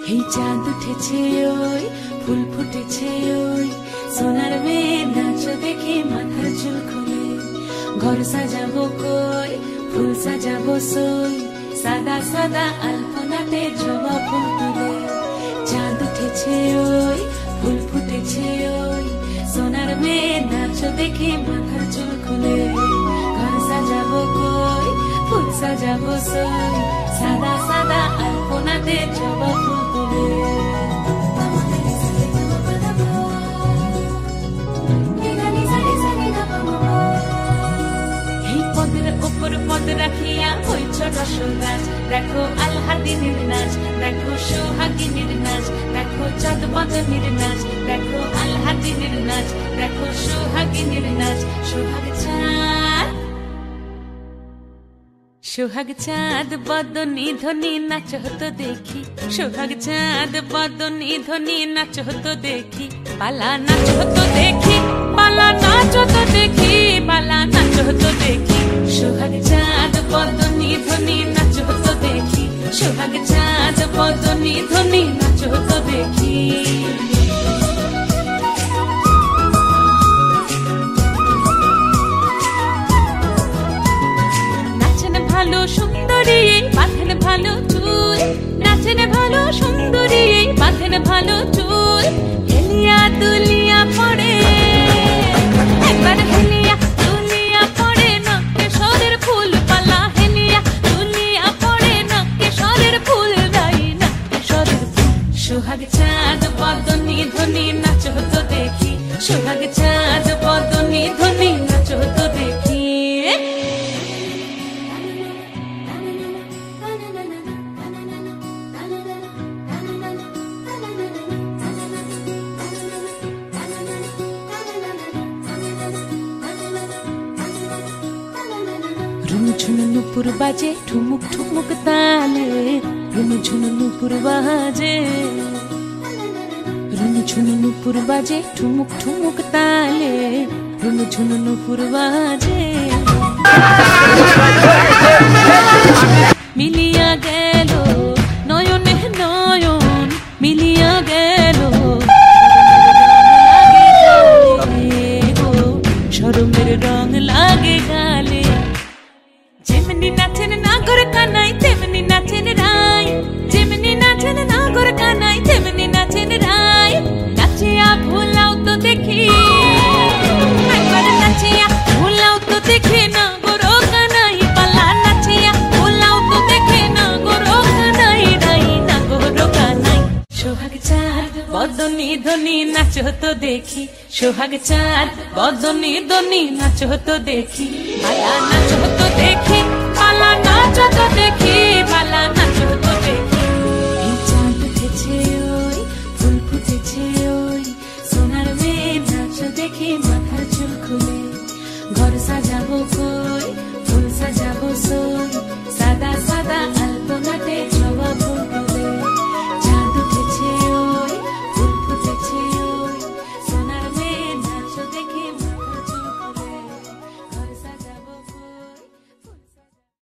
এই চাঁদ উঠেছে ওই ফুল ফুটেছে ওই সোনার মেয়ে নাচ দেখে মাথার চুল খুলে ঘর সাজাবো কই ফুল সাজাবো সই সাদা সাদা আলপনাতে জবা ফুল তুলে চাঁদ উঠেছে ওই ফুল ফুটেছে ওই সোনার মেয়ে নাচ দেখে মাথার চুল খুলে ঘর সাজাবো কই ফুল সাজাবো সই সাদা সাদা আলপনাতে জবা ফুল তুলে পদ রাখিয়া ওই ছোট গাছ দেখো আলহাদিনীর নাচ দেখো সোহাগিনীর নাচ দেখো চাঁদ বদনীর নাচ দেখো আলহাদিনীর নাচ দেখো সোহাগিনীর নাচ সোহাগ চাঁদ বদনী ধ্বনি নাচ হতো দেখি সোহাগ চাঁদ বদনী ধ্বনি নাচ হতো দেখি পালা নাচ হতো দেখি পালা নাচ হতো দেখি পালা নাচ হতো দেখি সোহাগ চাঁদ বদনী ধ্বনি নাচ হতো দেখি সোহাগ চাঁদ বদনী ধ্বনি নাচ হতো দেখি নাচেন ভালো সুন্দরী বাঁধেন ভালো চুল নাচেন ভালো সুন্দরী বাঁধেন ভালো চুল হেলিয়া দুলিয়া পড়ে একবার হেলিয়া দুলিয়া পড়ে নকেশ্বরের ফুল পালা হেলিয়া দুলিয়া পড়ে নকেশ্বরের ফুল দাই নকেশ্বরের ফুল সোহাগ চাঁদ বদনী ধ্বনি নাচ হতো দেখি সোহাগ চাঁদ বদনী ধ্বনি নাচ হতো দেখি ঝুনু নুপুর বাজে ঠুমুক ঠুমুক তালে রুনু ঝুনু নুপুর বাজে রুনু ঝুনু নুপুর বাজে ঠুমুক ঠুমুক তালে রুনু ঝুনু নুপুর বাজে মিলিয়া গেল নয়নে নয়ন মিলিয়া গেল শরমের রং লাগে গালে যেমনি নাচেন নাগর কানাই তেমনি নাচেন রায় যেমনি নাচেন নাগর কানাই তেমনি নাচেন রায় নাচিয়া ভুলাও তো দেখি একবার নাচিয়া ভুলাও তো দেখি নাগর কানাই পালা নাচিয়া ভুলাও তো দেখি নাগর কানাই রাই নাগর কানাই সোহাগ চাঁদ বদনী ধ্বনি নাচ হতো দেখি সোহাগ চাঁদ বদনী ধ্বনি নাচ হতো দেখি পালা নাচ হতো দেখি পালা নাচ হতো দেখি পালা